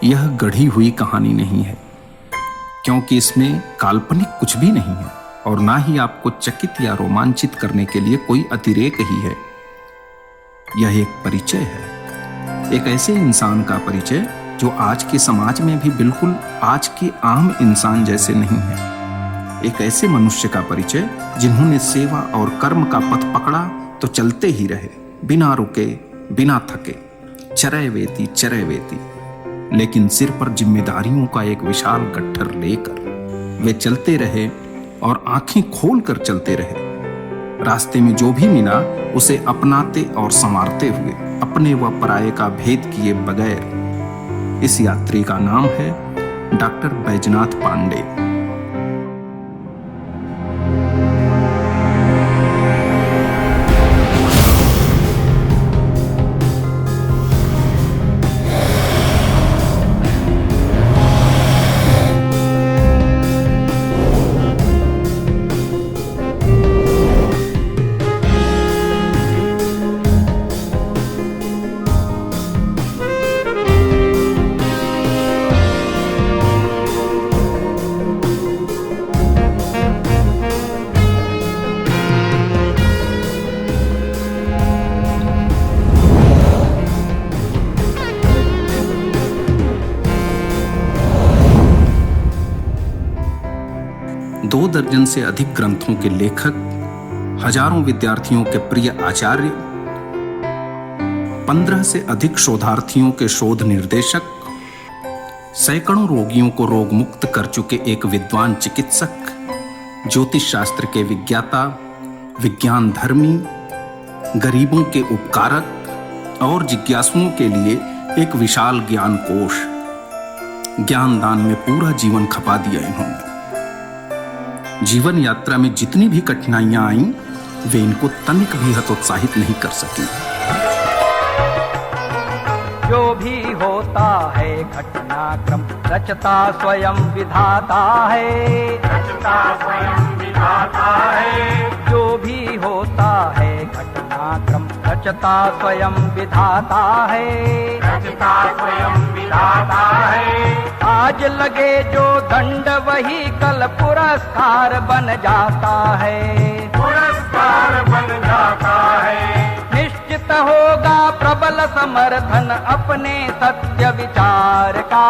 यह गढ़ी हुई कहानी नहीं है, क्योंकि इसमें काल्पनिक कुछ भी नहीं है और ना ही आपको चकित या रोमांचित करने के लिए कोई अतिरेक ही है। यह एक परिचय है, एक ऐसे इंसान का परिचय जो आज के समाज में भी बिल्कुल आज के आम इंसान जैसे नहीं है। एक ऐसे मनुष्य का परिचय जिन्होंने सेवा और कर्म का पथ पकड़ा तो चलते ही रहे, बिना रुके, बिना थके, चरैवेति चरैवेति। लेकिन सिर पर जिम्मेदारियों का एक विशाल गट्ठर लेकर वे चलते रहे और आंखें खोलकर चलते रहे। रास्ते में जो भी मिला उसे अपनाते और संवारते हुए, अपने व पराये का भेद किए बगैर। इस यात्री का नाम है डॉक्टर बैजनाथ पांडे। दो दर्जन से अधिक ग्रंथों के लेखक, हजारों विद्यार्थियों के प्रिय आचार्य, 15 से अधिक शोधार्थियों के शोध निर्देशक, सैकड़ों रोगियों को रोग मुक्त कर चुके एक विद्वान चिकित्सक, ज्योतिष शास्त्र के विज्ञाता, विज्ञान धर्मी, गरीबों के उपकारक और जिज्ञासुओं के लिए एक विशाल ज्ञान कोश। ज्ञान दान में पूरा जीवन खपा दिया इन्होंने। जीवन यात्रा में जितनी भी कठिनाइयां आईं, वे इनको तनिक भी हतोत्साहित नहीं कर सकी। जो भी होता है घटनाक्रम रचता स्वयं विधाता है, रचता स्वयं विधाता है। जो भी होता है घटनाक्रम रचता स्वयं विधाता है, रचता स्वयं विधाता है। आज लगे जो दंड वही कल पुरस्कार बन जाता है, पुरस्कार बन जाता है। निश्चित होगा प्रबल समर्थन अपने सत्य विचार का,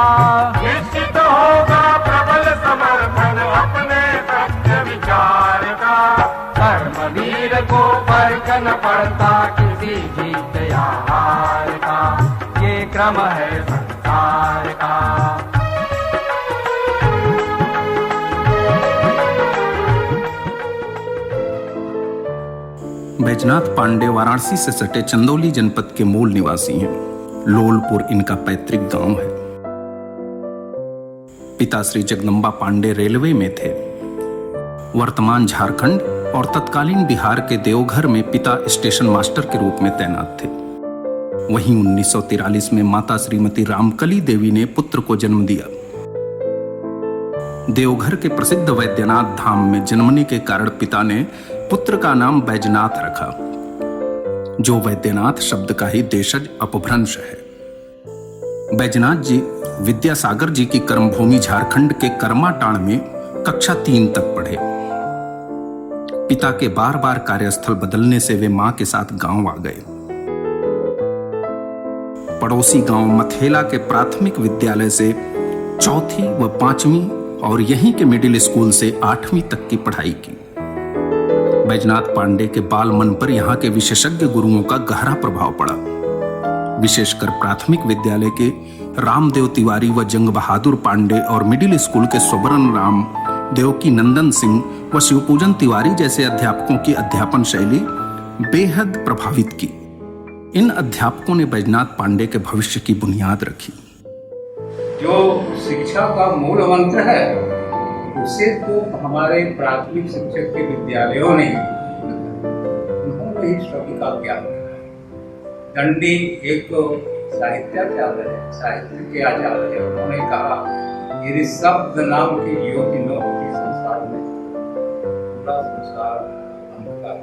निश्चित होगा प्रबल समर्थन अपने सत्य विचार का। कर्मवीर को फर्क न पड़ता किसी जीत या हार का, ये क्रम है संसार का। बैजनाथ पांडे वाराणसी से सटे चंदौली जनपद के मूल निवासी हैं। लोलपुर इनका पैतृक गांव है। पिता श्री जगदम्बा पांडे रेलवे में थे। वर्तमान झारखंड और तत्कालीन बिहार के देवघर में पिता स्टेशन मास्टर के रूप में तैनात थे। वहीं 1943 में माता श्रीमती रामकली देवी ने पुत्र को जन्म दिया। देवघर के प्रसिद्ध वैद्यनाथ धाम में जन्मने के कारण पिता ने पुत्र का नाम बैजनाथ रखा, जो वैद्यनाथ शब्द का ही देशज अपभ्रंश है। बैजनाथ जी विद्यासागर जी की कर्मभूमि झारखंड के करमाटांड़ में कक्षा 3 तक पढ़े। पिता के बार बार कार्यस्थल बदलने से वे मां के साथ गांव आ गए। पड़ोसी गांव मथेला के प्राथमिक विद्यालय से 4वीं व 5वीं और यहीं के मिडिल स्कूल से 8वीं तक की पढ़ाई की। बैजनाथ पांडे के बाल मन पर यहाँ के विशेषज्ञ गुरुओं का गहरा प्रभाव पड़ा। विशेषकर प्राथमिक विद्यालय के रामदेव तिवारी व जंग बहादुर पांडे और मिडिल स्कूल के स्वर्ण राम, देवकी नंदन सिंह व शिवपूजन तिवारी जैसे अध्यापकों की अध्यापन शैली बेहद प्रभावित की। इन अध्यापकों ने बैजनाथ पांडे के भविष्य की बुनियाद रखी। जो शिक्षा का मूल मंत्र है उसे तो हमारे प्राथमिक शिक्षक के विद्यालयों ने उन्होंने ही स्वीकार किया। दंडी एक साहित्याचार्य है, साहित्य के आचार्य है। उन्होंने कहा यदि शब्द नाम की ज्योति न होती संसार में, पूरा संसार अंधकार।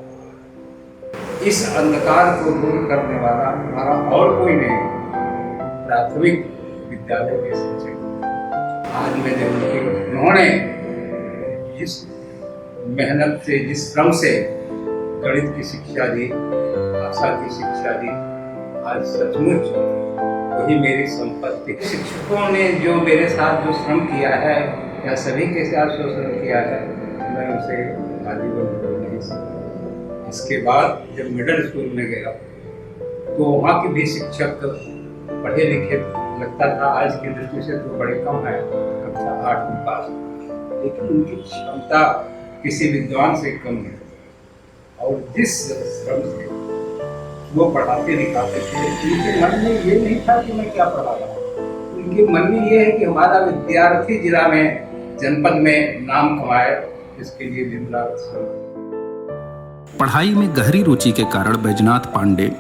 इस अंधकार को दूर करने वाला हमारा और कोई नहीं, प्राथमिक विद्यालय के शिक्षक। आज मैंने उन्होंने जिस मेहनत से, जिस श्रम से गणित की शिक्षा दी, भाषा की शिक्षा दी, आज सचमुच वही मेरी संपत्ति। शिक्षकों ने जो मेरे साथ जो श्रम किया है या सभी के साथ जो श्रम किया है, मैं उसे आजीवन भूल नहीं सकता। इसके बाद जब मिडिल स्कूल में गया तो वहाँ के भी शिक्षक पढ़े लिखे लगता था, आज की दृष्टि से तो बड़े कम है, कक्षा 8 में पास, लेकिन उनकी क्षमता किसी विद्वान से कम है। और जिस श्रम से वो पढ़ाते लिखाते थे, उनके मन में ये नहीं था कि मैं क्या पढ़ा रहा हूँ, उनके मन में ये है कि हमारा विद्यार्थी जिला में, जनपद में नाम कमाए, इसके लिए दिन रात श्रम। पढ़ाई में गहरी रुचि के कारण बैजनाथ पांडे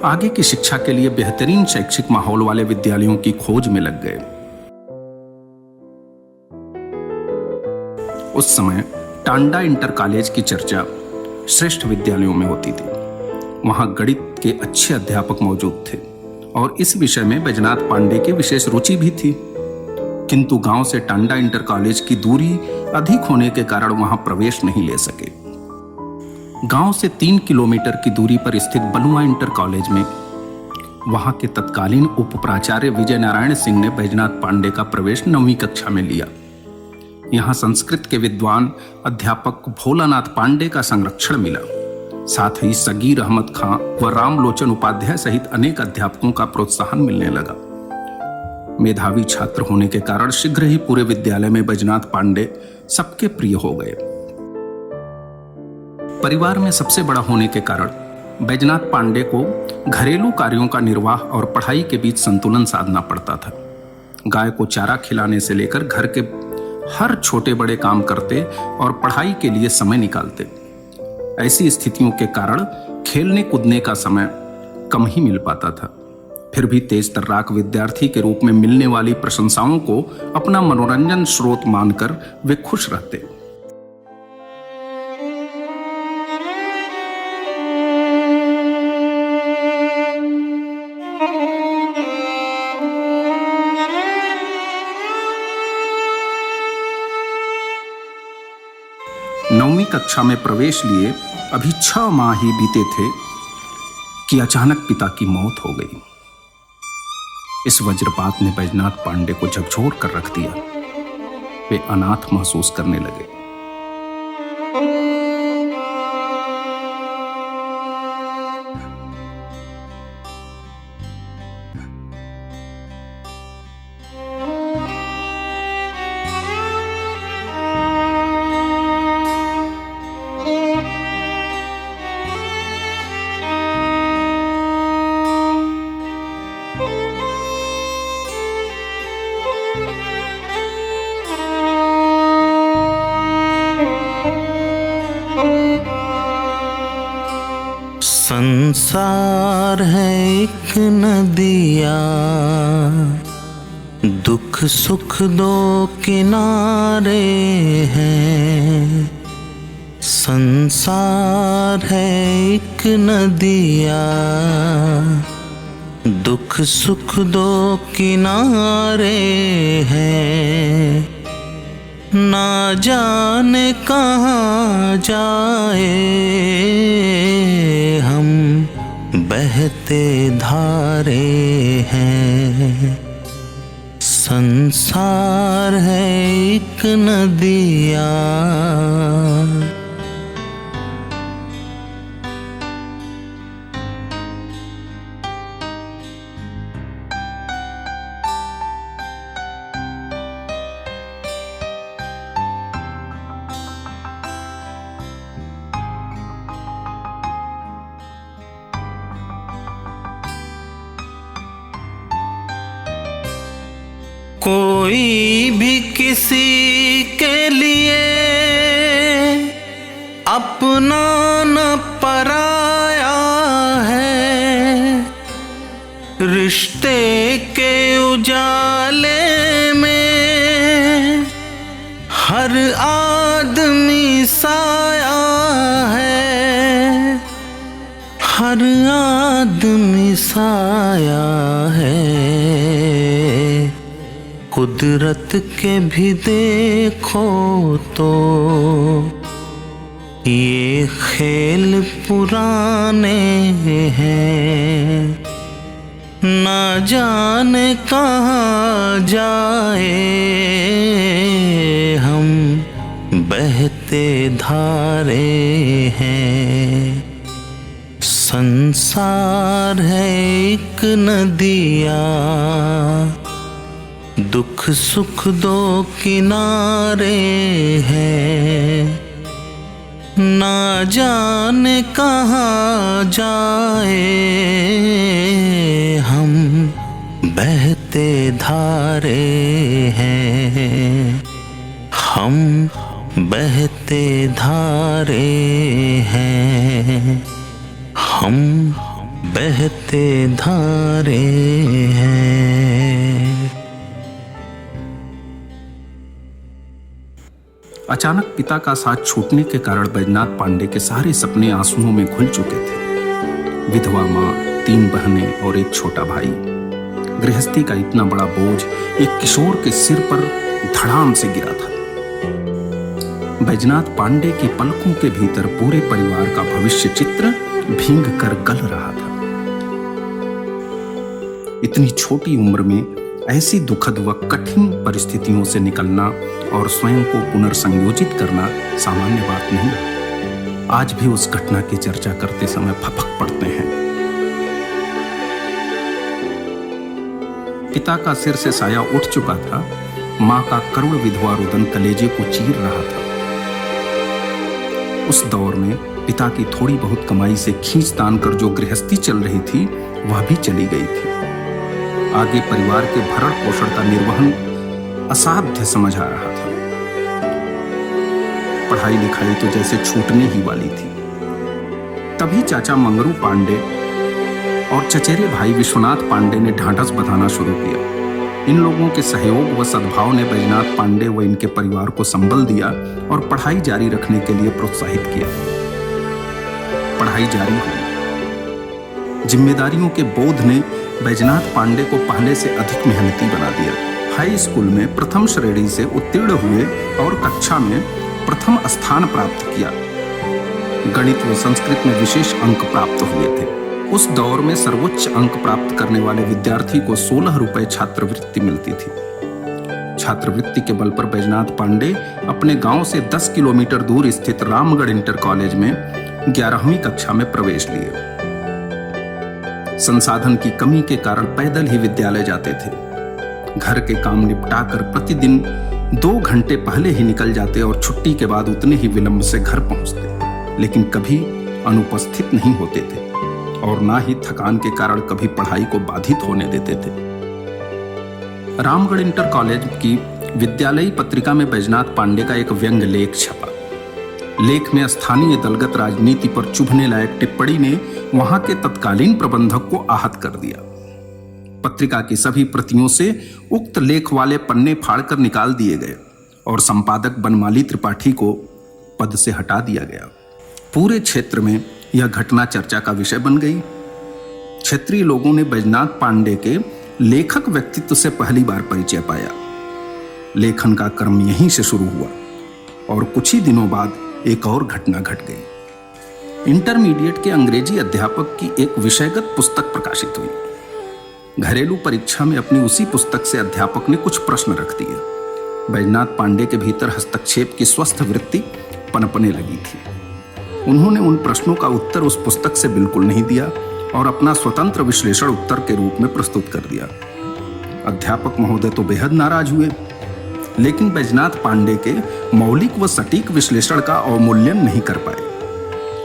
आगे की शिक्षा के लिए बेहतरीन शैक्षिक माहौल वाले विद्यालयों की खोज में लग गए। उस समय टांडा इंटर कॉलेज की चर्चा श्रेष्ठ विद्यालयों में होती थी। वहां गणित के अच्छे अध्यापक मौजूद थे और इस विषय में बैजनाथ पांडे की विशेष रुचि भी थी, किंतु गांव से टांडा इंटर कॉलेज की दूरी अधिक होने के कारण वहां प्रवेश नहीं ले सके। गांव से 3 किलोमीटर की दूरी पर स्थित बलुआ इंटर कॉलेज में वहां के तत्कालीन उप प्राचार्य विजय नारायण सिंह ने बैजनाथ पांडे का प्रवेश 9वीं कक्षा में लिया। यहां संस्कृत के विद्वान अध्यापक भोलानाथ पांडे का संरक्षण मिला। साथ ही सगीर अहमद खां व रामलोचन उपाध्याय सहित अनेक अध्यापकों का प्रोत्साहन मिलने लगा। मेधावी छात्र होने के कारण शीघ्र ही पूरे विद्यालय में बैजनाथ पांडे सबके प्रिय हो गए। परिवार में सबसे बड़ा होने के कारण बैजनाथ पांडे को घरेलू कार्यों का निर्वाह और पढ़ाई के बीच संतुलन साधना पड़ता था। गाय को चारा खिलाने से लेकर घर के हर छोटे बड़े काम करते और पढ़ाई के लिए समय निकालते। ऐसी स्थितियों के कारण खेलने कूदने का समय कम ही मिल पाता था। फिर भी तेज तर्राक विद्यार्थी के रूप में मिलने वाली प्रशंसाओं को अपना मनोरंजन स्रोत मानकर वे खुश रहते। नौवीं कक्षा में प्रवेश लिए अभी 6 माह ही बीते थे कि अचानक पिता की मौत हो गई। इस वज्रपात ने बैजनाथ पांडे को झकझोर कर रख दिया। वे अनाथ महसूस करने लगे। संसार है एक नदिया, दुख सुख दो किनारे हैं। संसार है एक नदिया, दुख सुख दो किनारे हैं। ना जाने कहाँ जाए हम, बहते धारे हैं। संसार है एक नदिया। कोई भी किसी के लिए अपना न पराया है। रिश्ते के उजाले में हर आदमी साया है, हर आदमी साया है। कुदरत के भी देखो तो ये खेल पुराने हैं, ना जाने कहाँ जाए हम बहते धारे हैं। संसार है एक नदिया, दुख सुख दो किनारे हैं, ना जाने कहाँ जाए हम बहते धारे हैं, हम बहते धारे हैं, हम बहते धारे हैं। अचानक पिता का साथ छूटने के कारण बैजनाथ पांडे के सारे सपने आंसुओं में घुल चुके थे। विधवा माँ, 3 बहनें और एक छोटा भाई। गृहस्थी का इतना बड़ा बोझ एक किशोर के सिर पर धड़ाम से गिरा था। बैजनाथ पांडे की पलकों के भीतर पूरे परिवार का भविष्य चित्र भींग कर गल रहा था। इतनी छोटी उम्र में ऐसी दुखद व कठिन परिस्थितियों से निकलना और स्वयं को पुनर्संयोजित करना सामान्य बात नहीं। आज भी उस घटना की चर्चा करते समय फपक पड़ते हैं। पिता का सिर से साया उठ चुका था। मां का करुण विधवा रुदन कलेजे को चीर रहा था। उस दौर में पिता की थोड़ी बहुत कमाई से खींच तान कर जो गृहस्थी चल रही थी वह भी चली गई थी। आगे परिवार के भरण पोषण का निर्वहन असाध्य समझ आ रहा था। पढ़ाई लिखाई तो जैसे छूटने ही वाली थी। तभी चाचा मंगरू पांडे और चचेरे भाई विश्वनाथ पांडे ने ढांढस बंधाना शुरू किया। इन लोगों के सहयोग व सद्भाव ने बैजनाथ पांडे व इनके परिवार को संबल दिया और पढ़ाई जारी रखने के लिए प्रोत्साहित किया। पढ़ाई जारी हुई। जिम्मेदारियों के बोध ने बैजनाथ पांडे को पहले से अधिक मेहनती बना दिया। हाई स्कूल में प्रथम श्रेणी से उत्तीर्ण हुए और कक्षा में प्रथम स्थान प्राप्त किया। गणित व संस्कृत में विशेष अंक प्राप्त हुए थे। उस दौर में सर्वोच्च अंक प्राप्त करने वाले विद्यार्थी को 16 रुपए छात्रवृत्ति मिलती थी। छात्रवृत्ति के बल पर बैजनाथ पांडे अपने गांव से 10 किलोमीटर दूर स्थित रामगढ़ इंटर कॉलेज में 11वीं कक्षा में प्रवेश लिए। संसाधन की कमी के कारण पैदल ही विद्यालय जाते थे। घर के काम निपटाकर प्रतिदिन 2 घंटे पहले ही निकल जाते और छुट्टी के बाद उतने ही विलंब से घर पहुंचते, लेकिन कभी अनुपस्थित नहीं होते थे और ना ही थकान के कारण कभी पढ़ाई को बाधित होने देते थे। रामगढ़ इंटर कॉलेज की विद्यालयी पत्रिका में बैजनाथ पांडे का एक व्यंग लेख छपा। लेख में स्थानीय दलगत राजनीति पर चुभने लायक टिप्पणी ने वहां के तत्कालीन प्रबंधक को आहत कर दिया। पत्रिका की सभी प्रतियों से उक्त लेख वाले पन्ने फाड़कर निकाल दिए गए और संपादक बनमाली त्रिपाठी को पद से हटा दिया गया। पूरे क्षेत्र में यह घटना चर्चा का विषय बन गई। क्षेत्रीय लोगों ने बैजनाथ पांडे के लेखक व्यक्तित्व से पहली बार परिचय पाया। लेखन का क्रम यहीं से शुरू हुआ और कुछ ही दिनों बाद एक और घटना घट गई। इंटरमीडिएट के अंग्रेजी अध्यापक की एक विषयगत पुस्तक प्रकाशित हुई। घरेलू परीक्षा में अपनी उसी पुस्तक से अध्यापक ने कुछ प्रश्न रख दिए। बैजनाथ पांडे के भीतर हस्तक्षेप की स्वस्थ वृत्ति पनपने लगी थी। उन्होंने उन प्रश्नों का उत्तर उस पुस्तक से बिल्कुल नहीं दिया और अपना स्वतंत्र विश्लेषण उत्तर के रूप में प्रस्तुत कर दिया। अध्यापक महोदय तो बेहद नाराज हुए, लेकिन बैजनाथ पांडे के मौलिक व सटीक विश्लेषण का अवमूल्यन नहीं कर पाए।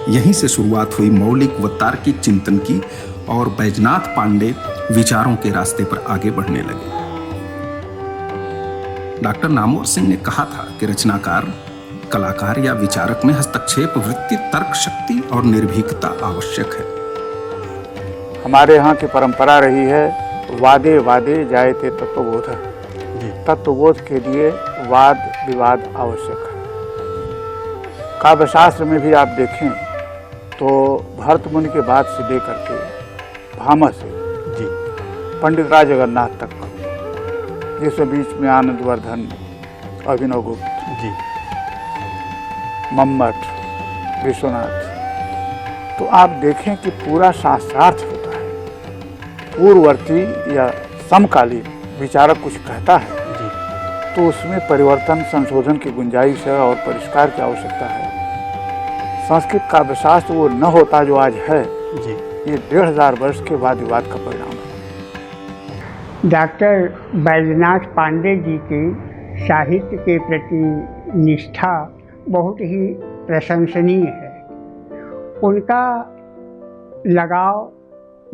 यहीं से शुरुआत हुई मौलिक व तार्किक चिंतन की और बैजनाथ पांडे विचारों के रास्ते पर आगे बढ़ने लगे। डॉक्टर नामवर सिंह ने कहा था कि रचनाकार, कलाकार या विचारक में हस्तक्षेप वृत्ति, तर्क शक्ति और निर्भीकता आवश्यक है। हमारे यहाँ की परंपरा रही है, वादे वादे जायते तत्वबोध। तत्वबोध के लिए वाद विवाद आवश्यक है। काव्यशास्त्र में भी आप देखें तो भरत मुनि के बाद से लेकर के भामह से पंडित राज जगन्नाथ तक जैसे बीच में आनंदवर्धन, अभिनव गुप्त जी मम्मट, विश्वनाथ, तो आप देखें कि पूरा शास्त्रार्थ होता है। पूर्ववर्ती या समकालीन विचारक कुछ कहता है जी तो उसमें परिवर्तन, संशोधन की गुंजाइश है और परिष्कार की आवश्यकता है। संस्कृत काव्यशास्त्र वो न होता जो आज है। जी ये 1500 वर्ष के वाद विवाद का परिणाम है। डॉक्टर बैजनाथ पांडे जी की साहित्य के प्रति निष्ठा बहुत ही प्रशंसनीय है। उनका लगाव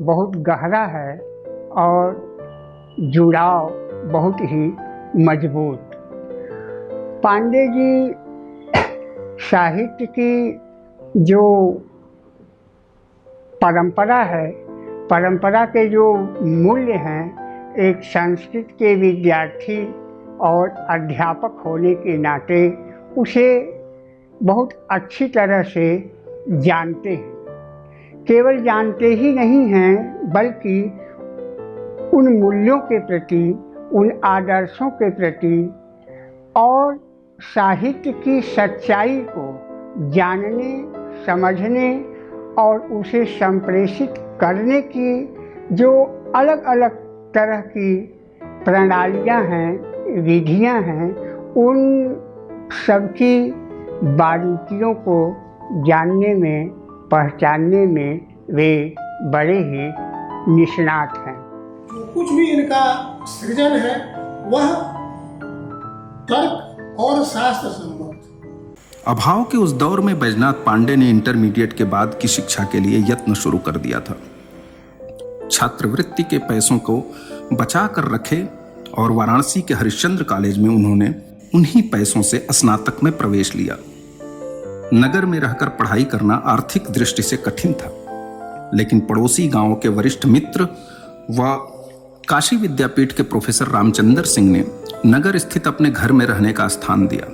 बहुत गहरा है और जुड़ाव बहुत ही मजबूत। पांडे जी साहित्य की जो परंपरा है, परंपरा के जो मूल्य हैं, एक संस्कृत के विद्यार्थी और अध्यापक होने के नाते उसे बहुत अच्छी तरह से जानते हैं। केवल जानते ही नहीं हैं बल्कि उन मूल्यों के प्रति, उन आदर्शों के प्रति और साहित्य की सच्चाई को जानने, समझने और उसे संप्रेषित करने की जो अलग अलग तरह की प्रणालियां हैं, विधियां हैं, उन सबकी बारीकियों को जानने में, पहचानने में वे बड़े ही निष्णात हैं। जो कुछ भी इनका सृजन है वह तर्क और शास्त्र सम्मत। अभाव के उस दौर में बैजनाथ पांडे ने इंटरमीडिएट के बाद की शिक्षा के लिए यत्न शुरू कर दिया था। छात्रवृत्ति के पैसों को बचा कर रखे और वाराणसी के हरिश्चंद्र कॉलेज में उन्होंने उन्हीं पैसों से स्नातक में प्रवेश लिया। नगर में रहकर पढ़ाई करना आर्थिक दृष्टि से कठिन था, लेकिन पड़ोसी गांव के वरिष्ठ मित्र व काशी विद्यापीठ के प्रोफेसर रामचंद्र सिंह ने नगर स्थित अपने घर में रहने का स्थान दिया।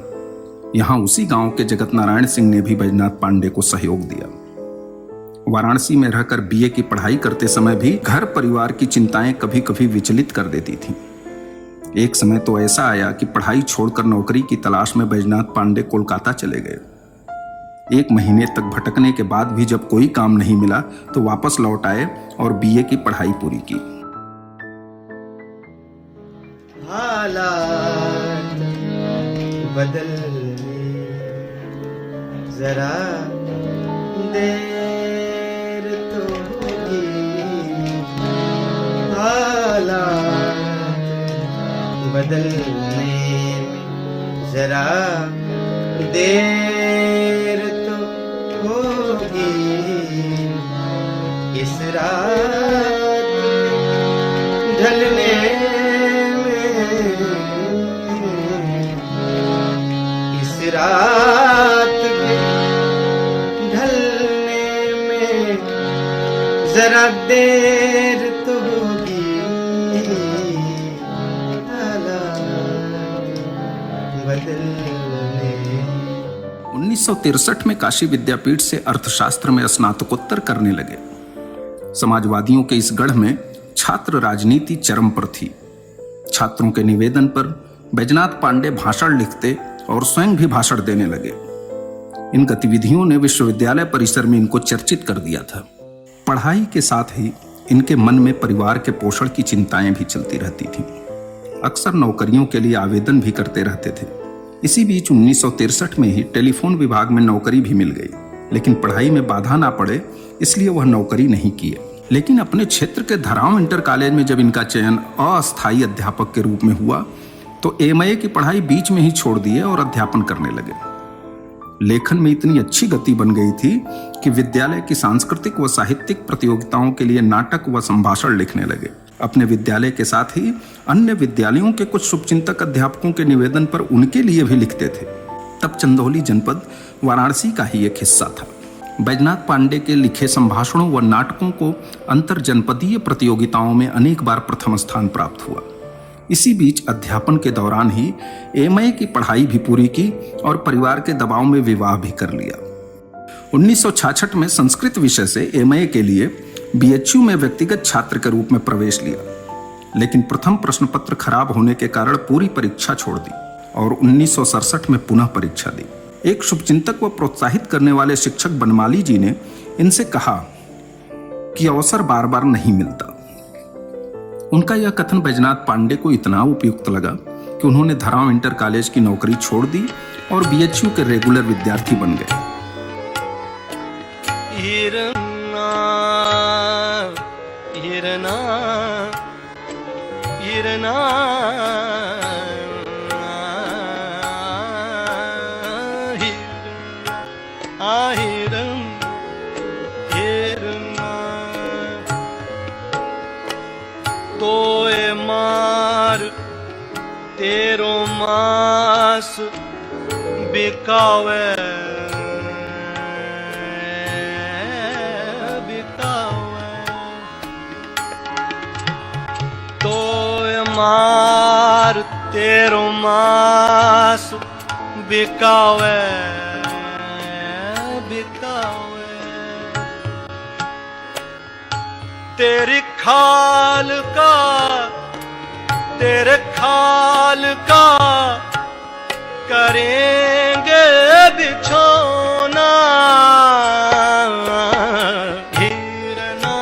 यहां उसी गांव के जगत नारायण सिंह ने भी बैजनाथ पांडे को सहयोग दिया। वाराणसी में रहकर बीए की पढ़ाई करते समय भी घर परिवार की चिंताएं कभी कभी विचलित कर देती थीं। एक समय तो ऐसा आया कि पढ़ाई छोड़कर नौकरी की तलाश में बैजनाथ पांडे कोलकाता चले गए। 1 महीने तक भटकने के बाद भी जब कोई काम नहीं मिला तो वापस लौट आए और बीए की पढ़ाई पूरी की। हालात बदलने जरा देर तो होगी, हालात बदलने जरा देर तो होगी। इस रात ढलने रात के ढलने में जरा देर तो होगी, बदलने। 1963 में काशी विद्यापीठ से अर्थशास्त्र में स्नातकोत्तर करने लगे। समाजवादियों के इस गढ़ में छात्र राजनीति चरम पर थी। छात्रों के निवेदन पर बैजनाथ पांडे भाषण लिखते और स्वयं भी भाषण देने लगे। इन गतिविधियों ने विश्वविद्यालय परिसर में इनको चर्चित कर दिया था। पढ़ाई के साथ ही इनके मन में परिवार के पोषण की चिंताएं भी चलती रहती थीं। अक्सर नौकरियों के लिए आवेदन भी करते रहते थे। इसी बीच 1963 में ही टेलीफोन विभाग में नौकरी भी मिल गई, लेकिन पढ़ाई में बाधा ना पड़े इसलिए वह नौकरी नहीं किए। लेकिन अपने क्षेत्र के धराव इंटर कॉलेज में जब इनका चयन अस्थायी अध्यापक के रूप में हुआ तो एमए की पढ़ाई बीच में ही छोड़ दिए और अध्यापन करने लगे। लेखन में इतनी अच्छी गति बन गई थी कि विद्यालय की सांस्कृतिक व साहित्यिक प्रतियोगिताओं के लिए नाटक व संभाषण लिखने लगे। अपने विद्यालय के साथ ही अन्य विद्यालयों के कुछ शुभचिंतक अध्यापकों के निवेदन पर उनके लिए भी लिखते थे। तब चंदौली जनपद वाराणसी का ही एक हिस्सा था। बैजनाथ पांडे के लिखे संभाषणों व नाटकों को अंतर जनपदीय प्रतियोगिताओं में अनेक बार प्रथम स्थान प्राप्त हुआ। इसी बीच अध्यापन के दौरान ही एमए की पढ़ाई भी पूरी की और परिवार के दबाव में विवाह भी कर लिया। 1966 में संस्कृत विषय से एमए के लिए बीएचयू में व्यक्तिगत छात्र के रूप में प्रवेश लिया। लेकिन प्रथम प्रश्न पत्र खराब होने के कारण पूरी परीक्षा छोड़ दी और 1967 में पुनः परीक्षा दी। एक शुभचिंतक व प्रोत्साहित करने वाले शिक्षक बनमाली जी ने इनसे कहा कि अवसर बार बार नहीं मिलता। उनका यह कथन बैजनाथ पांडे को इतना उपयुक्त लगा कि उन्होंने धराव इंटर कॉलेज की नौकरी छोड़ दी और बीएचयू के रेगुलर विद्यार्थी बन गए। हिरना हिरना हिरना हिरन हिरना तोए मार तेरो मास बिकावे मार तेरो मास बिकावे बिकावे तेरे खाल का करेंगे बिछोना हिरना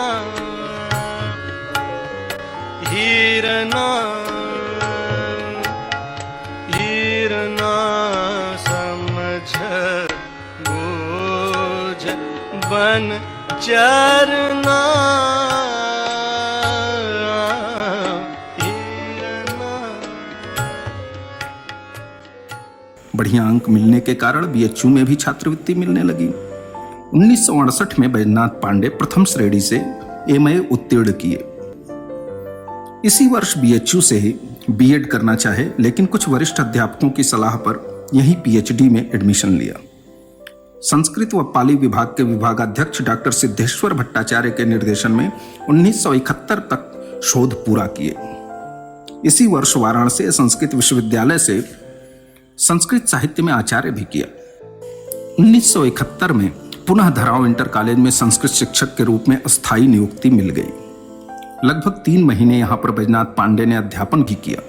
हिरना हिरना समझ बूझ बन चरना बढ़िया अंक मिलने के कारण बीएचयू में भी छात्रवृत्ति मिलने लगी। 1968 में बैजनाथ पांडे प्रथम श्रेणी से एमए उत्तीर्ण किए। इसी वर्ष बीएचयू से ही बीएड करना चाहे, लेकिन कुछ वरिष्ठ अध्यापकों की सलाह पर यही पीएचडी में एडमिशन लिया। संस्कृत व पाली विभाग के विभागाध्यक्ष डॉक्टर सिद्धेश्वर भट्टाचार्य के निर्देशन में 1971 तक शोध पूरा किए। इसी वर्ष वाराणसी संस्कृत विश्वविद्यालय से संस्कृत साहित्य में आचार्य भी किया। 1971 में पुनः धराव इंटर कॉलेज में संस्कृत शिक्षक के रूप में अस्थायी नियुक्ति मिल गई। लगभग 3 महीने यहाँ पर बैजनाथ पांडे ने अध्यापन भी किया,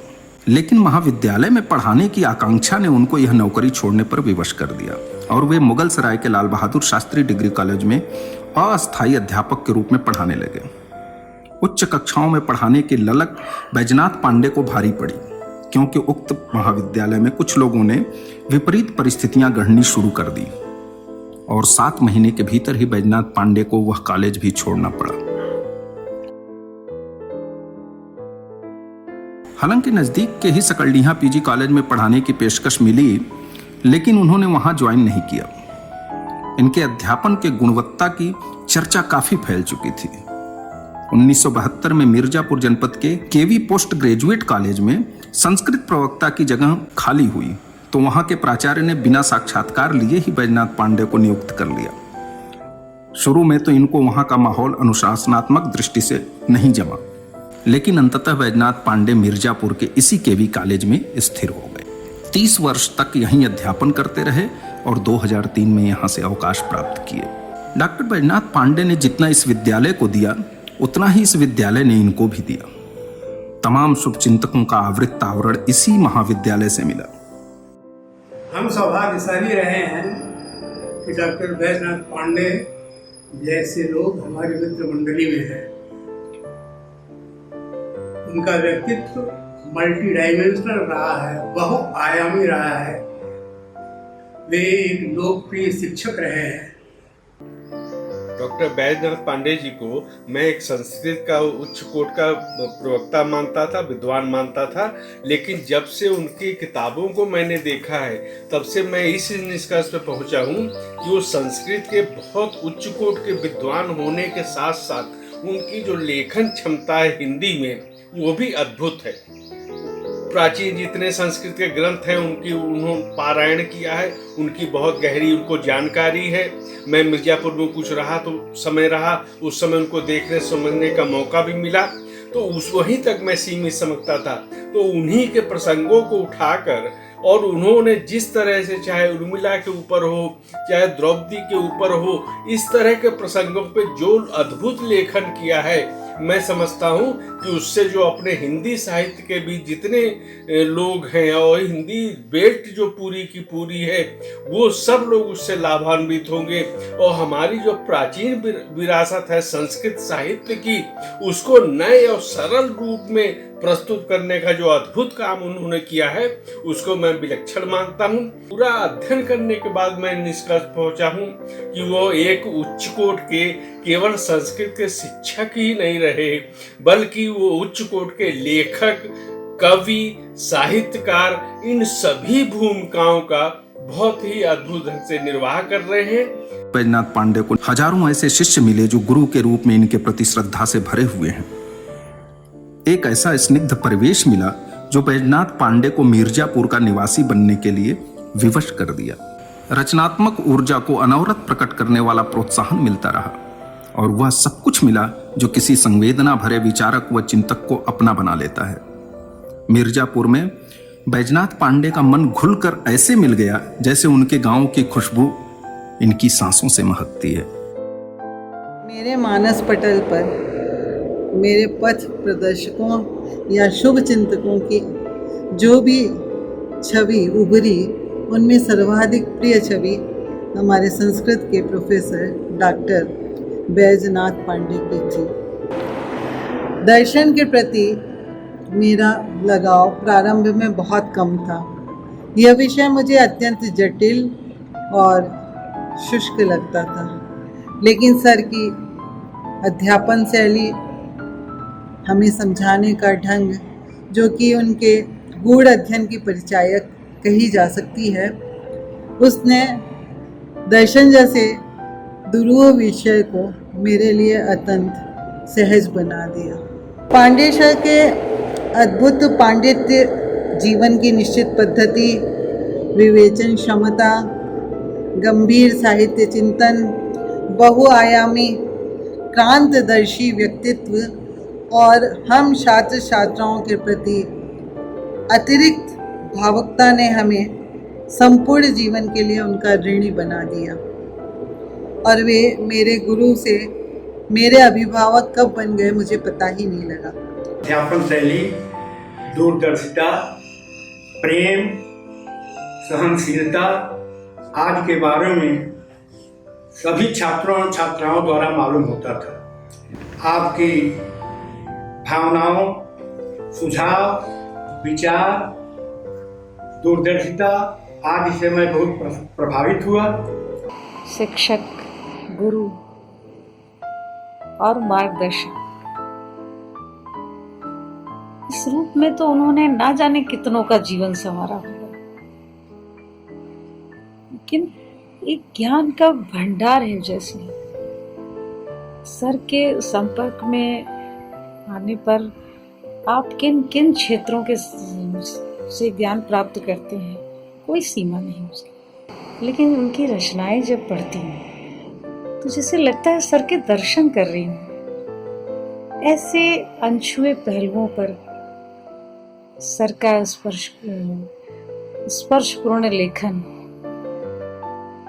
लेकिन महाविद्यालय में पढ़ाने की आकांक्षा ने उनको यह नौकरी छोड़ने पर विवश कर दिया और वे मुगल सराय के लाल बहादुर शास्त्री डिग्री कॉलेज में अस्थायी अध्यापक के रूप में पढ़ाने लगे। उच्च कक्षाओं में पढ़ाने की ललक बैजनाथ पांडे को भारी पड़ी, क्योंकि उक्त महाविद्यालय में कुछ लोगों ने विपरीत परिस्थितियां गढ़नी शुरू कर दी और 7 महीने के भीतर ही बैजनाथ पांडे को वह कॉलेज भी छोड़ना पड़ा। हालांकि नजदीक के ही सकलडीहा पीजी कॉलेज में पढ़ाने की पेशकश मिली, लेकिन उन्होंने वहां ज्वाइन नहीं किया। इनके अध्यापन के गुणवत्ता की चर्चा काफी फैल चुकी थी। 1972 में मिर्जापुर जनपद के केवी पोस्ट ग्रेजुएट कॉलेज में संस्कृत प्रवक्ता की जगह खाली हुई, तो वहां के प्राचार्य ने बिना साक्षात्कार लिए ही बैजनाथ पांडे को नियुक्त कर लिया। शुरू में तो इनको वहां का माहौल अनुशासनात्मक दृष्टि से नहीं जमा, लेकिन अंततः बैजनाथ पांडे मिर्जापुर के इसी केवी कॉलेज में स्थिर हो गए। 30 वर्ष तक यहीं अध्यापन करते रहे और 2003 में यहां से अवकाश प्राप्त किए। डॉक्टर बैजनाथ पांडे ने जितना इस विद्यालय को दिया, उतना ही इस विद्यालय ने इनको भी दिया। तमाम शुभचिंतकों का आवृत आवरण इसी महाविद्यालय से मिला। हम सौभाग्यशाली रहे हैं कि डॉक्टर बैजनाथ पांडे जैसे लोग हमारी मित्र मंडली में हैं। उनका व्यक्तित्व मल्टी डायमेंशनल रहा है, बहुआयामी रहा है। वे एक लोकप्रिय शिक्षक रहे हैं। डॉक्टर बैजनाथ पांडे जी को मैं एक संस्कृत का उच्च कोट का प्रवक्ता मानता था, विद्वान मानता था, लेकिन जब से उनकी किताबों को मैंने देखा है, तब से मैं इस निष्कर्ष पर पहुंचा हूं कि वो संस्कृत के बहुत उच्च कोट के विद्वान होने के साथ साथ उनकी जो लेखन क्षमता है हिंदी में, वो भी अद्भुत है। प्राचीन जितने संस्कृत के ग्रंथ हैं उन्होंने पारायण किया है, उनकी बहुत गहरी उनको जानकारी है। मैं मिर्जापुर में कुछ रहा तो समय रहा, उस समय उनको देखने समझने का मौका भी मिला, तो उस वहीं तक मैं सीमित समझता था। तो उन्हीं के प्रसंगों को उठाकर और उन्होंने जिस तरह से, चाहे उर्मिला के ऊपर हो, चाहे द्रौपदी के ऊपर हो, इस तरह के प्रसंगों पे जो अद्भुत लेखन किया है, मैं समझता हूँ कि उससे जो अपने हिंदी साहित्य के भी जितने लोग हैं और हिंदी बेल्ट जो पूरी की पूरी है वो सब लोग उससे लाभान्वित होंगे। और हमारी जो प्राचीन विरासत है संस्कृत साहित्य की, उसको नए और सरल रूप में प्रस्तुत करने का जो अद्भुत काम उन्होंने किया है उसको मैं विलक्षण मानता हूँ। पूरा अध्ययन करने के बाद मैं निष्कर्ष पहुंचा हूँ कि वो एक उच्च कोट के केवल संस्कृत के शिक्षक ही नहीं रहे, बल्कि वो उच्च कोट के लेखक, कवि, साहित्यकार, इन सभी भूमिकाओं का बहुत ही अद्भुत ढंग से निर्वाह कर रहे हैं। बैजनाथ पांडे को हजारों ऐसे शिष्य मिले जो गुरु के रूप में इनके प्रति श्रद्धा से भरे हुए हैं। एक ऐसा स्निग्ध परिवेश मिला जो बैजनाथ पांडे को मिर्जापुर का निवासी बनने के लिए विवश कर दिया। रचनात्मक ऊर्जा को अनवरत प्रकट करने वाला प्रोत्साहन मिलता रहा और वह सब कुछ मिला जो किसी संवेदना भरे विचारक व चिंतक को अपना बना लेता है। मिर्जापुर में बैजनाथ पांडे का मन घुलकर ऐसे मिल गया जैसे उनके गांव की खुशबू इनकी सांसों से महकती है। मेरे मानस पटल पर मेरे पथ प्रदर्शकों या शुभ चिंतकों की जो भी छवि उभरी, उनमें सर्वाधिक प्रिय छवि हमारे संस्कृत के प्रोफेसर डॉक्टर बैजनाथ पांडे की थी। दर्शन के प्रति मेरा लगाव प्रारंभ में बहुत कम था। यह विषय मुझे अत्यंत जटिल और शुष्क लगता था, लेकिन सर की अध्यापन शैली, हमें समझाने का ढंग, जो कि उनके गूढ़ अध्ययन की परिचायक कही जा सकती है, उसने दर्शन जैसे दुरूह विषय को मेरे लिए अत्यंत सहज बना दिया। पांडे सर के अद्भुत पांडित्य, जीवन की निश्चित पद्धति, विवेचन क्षमता, गंभीर साहित्य चिंतन, बहुआयामी क्रांतदर्शी व्यक्तित्व और हम छात्र छात्राओं के प्रति अतिरिक्त भावुकता ने हमें संपूर्ण जीवन के लिए उनका ऋणी बना दिया। और वे मेरे गुरु से मेरे अभिभावक कब बन गए मुझे पता ही नहीं लगा। अध्यापन शैली, दूरदर्शिता, प्रेम, सहनशीलता आदि के बारे में सभी छात्रों और छात्राओं द्वारा मालूम होता था। आपकी भावनाओं, सुझाव, विचार, दूरदर्शिता आदि से मैं बहुत प्रभावित हुआ। शिक्षक, गुरु और मार्गदर्शक, इस रूप में तो उन्होंने ना जाने कितनों का जीवन संवारा होगा, लेकिन एक ज्ञान का भंडार है। जैसे सर के संपर्क में आने पर आप किन किन क्षेत्रों के से ज्ञान प्राप्त करते हैं, कोई सीमा नहीं उसकी। लेकिन उनकी रचनाएं जब पढ़ती हैं तो जैसे लगता है सर के दर्शन कर रही हूँ। ऐसे अनछुए पहलुओं पर सर का स्पर्शपूर्ण लेखन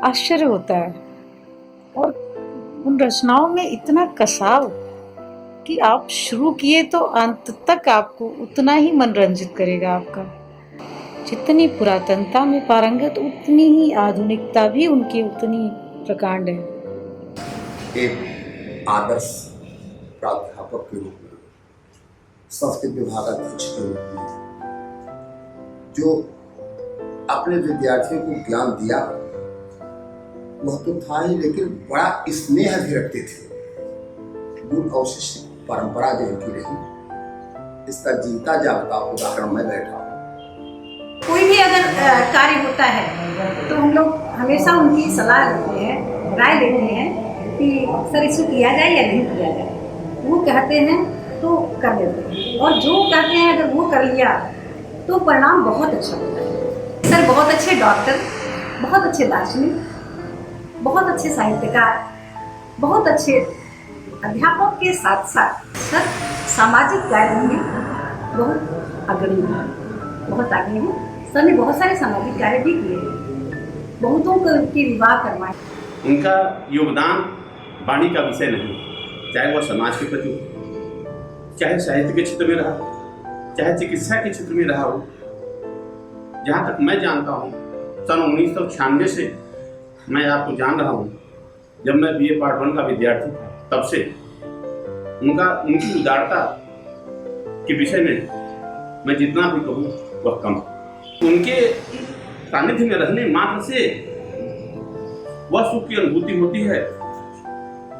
आश्चर्य होता है, और उन रचनाओं में इतना कसाव कि आप शुरू किए तो अंत तक आपको उतना ही मनोरंजित करेगा। आपका जितनी पुरातनता में पारंगत, उतनी ही आधुनिकता भी उनकी उतनी प्रकांड है। एक आदर्श प्राध्यापक के रूप में, संस्कृत विभागाध्यक्ष के रूप में, जो अपने विद्यार्थियों को ज्ञान दिया वह तो था ही, लेकिन बड़ा स्नेह भी रखते थे। गुरु और शिष्य परंपरा जो इनकी रही, इसका जीता जागता उदाहरण मैं बैठा। कोई भी अगर कार्य होता है तो हम लोग हमेशा उनकी सलाह लेते हैं, राय लेते हैं कि सर इसको किया जाए या नहीं किया जाए। वो कहते हैं तो कर देते हैं, और जो कहते हैं अगर वो कर लिया तो परिणाम बहुत अच्छा होता है। सर बहुत अच्छे डॉक्टर, बहुत अच्छे दार्शनिक, बहुत अच्छे साहित्यकार, बहुत अच्छे अध्यापक के साथ साथ सर सामाजिक कार्य में बहुत अग्रणी हैं, बहुत आगे हैं। सर ने बहुत सारे सामाजिक कार्य भी किए हैं, बहुतों के विवाह करवाए। उनका योगदान वाणी का विषय नहीं, चाहे वह समाज के प्रति चाहे साहित्य के क्षेत्र में रहा हो, चाहे चिकित्सा के क्षेत्र में रहा हो। जहाँ तक मैं जानता हूँ, सन 1996 से मैं आपको जान रहा हूँ, जब मैं BA पार्ट 1 का विद्यार्थी था, तब से उनकी उदारता के विषय में मैं जितना भी कहूँ वह कम। उनके सानिध्य में रहने मात्र से वह सुख की अनुभूति होती है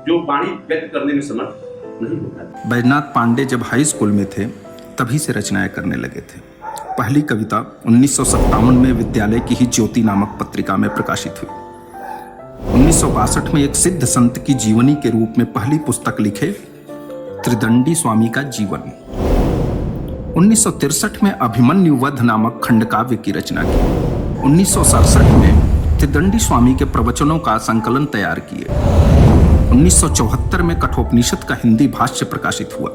जो वाणी व्यक्त करने में समर्थ नहीं होता। बैजनाथ पांडे जब हाई स्कूल में थे तभी से रचनाएं करने लगे थे। पहली कविता 1957 में विद्यालय की ही ज्योति नामक पत्रिका में प्रकाशित हुई। 1962 में एक सिद्ध संत की जीवनी के रूप में पहली पुस्तक लिखे त्रिदंडी स्वामी का जीवन। 1963 में अभिमन्यु वध नामक खंडकाव्य की रचना की। 1967 में त्रिदंडी स्वामी के प्रवचनों का संकलन तैयार किए। 1974 में कठोपनिषद का हिंदी भाष्य प्रकाशित हुआ।